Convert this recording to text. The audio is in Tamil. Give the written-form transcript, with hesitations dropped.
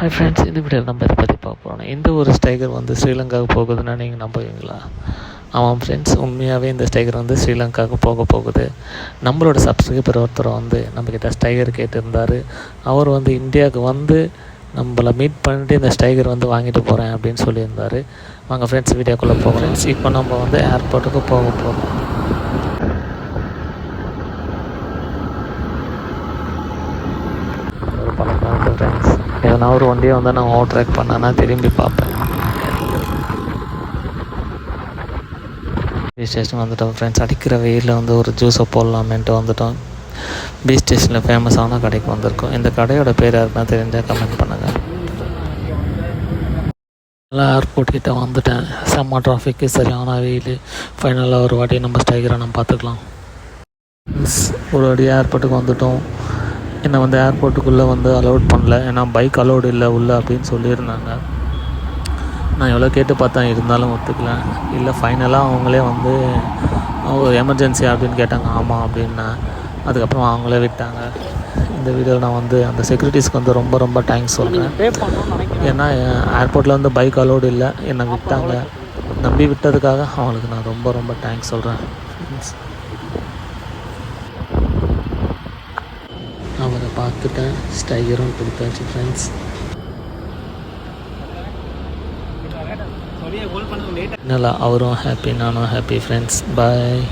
ஹாய் ஃப்ரெண்ட்ஸ், இந்த வீடியோவில் நம்ம இதை பற்றி பார்க்க போகிறோம். இந்த ஒரு ஸ்டைகர் வந்து ஸ்ரீலங்காவுக்கு போகுதுன்னா நீங்கள் நம்புவீங்களா? ஆமாம் ஃப்ரெண்ட்ஸ், உண்மையாகவே இந்த ஸ்டைகர் வந்து ஸ்ரீலங்காவுக்கு போகுது. நம்மளோட சப்ஸ்கிரைபர் ஒருத்தர் வந்து நம்மக்கிட்ட ஸ்டைகர் கேட்டிருந்தார். அவர் வந்து இந்தியாவுக்கு வந்து நம்மளை மீட் பண்ணிட்டு இந்த ஸ்டைகர் வந்து வாங்கிட்டு போகிறேன் அப்படின்னு சொல்லியிருந்தார். வாங்க ஃப்ரெண்ட்ஸ், வீடியோக்குள்ளே போகிறோம். ஃப்ரெண்ட்ஸ், இப்போ நம்ம வந்து ஏர்போர்ட்டுக்கு போக போகிறோம். ஒரு பழக்கம் இருக்குது ஃப்ரெண்ட்ஸ், எதனா ஒரு வண்டியை வந்து நான் ஓவர்டேக் பண்ணேன்னா திரும்பி பார்ப்பேன். பீச் ஸ்டேஷன் வந்துட்டோம் ஃப்ரெண்ட்ஸ். அடிக்கிற வெயிலில் வந்து ஒரு ஜூஸை போடலாமேன்ட்டு வந்துட்டோம். பீச் ஸ்டேஷனில் ஃபேமஸான கடைக்கு வந்திருக்கோம். இந்த கடையோட பேர் யாருக்குன்னா தெரிஞ்சால் கமெண்ட் பண்ணுங்கள். நல்லா ஏர்போர்ட் கிட்டே வந்துட்டேன். செம்ம டிராஃபிக்கு, சரியான வெயில். ஃபைனலாக ஒரு வாட்டி நம்ம ஸ்டைகரை நம்ம பார்த்துக்கலாம். ஒரு வாட்டி ஏர்போர்ட்டுக்கு வந்துட்டோம். என்னை வந்து ஏர்போர்ட்டுக்குள்ளே வந்து அலோட் பண்ணல, ஏன்னா பைக் அலோடு இல்லை உள்ளே அப்படின்னு சொல்லியிருந்தாங்க. நான் எவ்வளோ கேட்டு பார்த்தேன், இருந்தாலும் ஒத்துக்கல. இல்லை ஃபைனலாக அவங்களே வந்து எமர்ஜென்சி அப்படின்னு கேட்டாங்க. ஆமாம் அப்படின்னேன். அதுக்கப்புறம் அவங்களே விட்டாங்க. இந்த வீடியோவில் நான் வந்து அந்த செக்யூரிட்டிஸ்க்கு வந்து ரொம்ப ரொம்ப தேங்க்ஸ் சொல்கிறேன். ஏன்னா ஏர்போர்ட்டில் வந்து பைக் அலோடு இல்லை, என்னை விட்டாங்க. நம்பி விட்டதுக்காக அவங்களுக்கு நான் ரொம்ப ரொம்ப தேங்க்ஸ் சொல்கிறேன். அவரை பார்த்துட்டேன், ஸ்டைகரும் கொடுத்தாச்சு ஃப்ரெண்ட்ஸ். இல்லை, அவரும் ஹாப்பி, நானும் ஹாப்பி ஃப்ரெண்ட்ஸ். பாய்.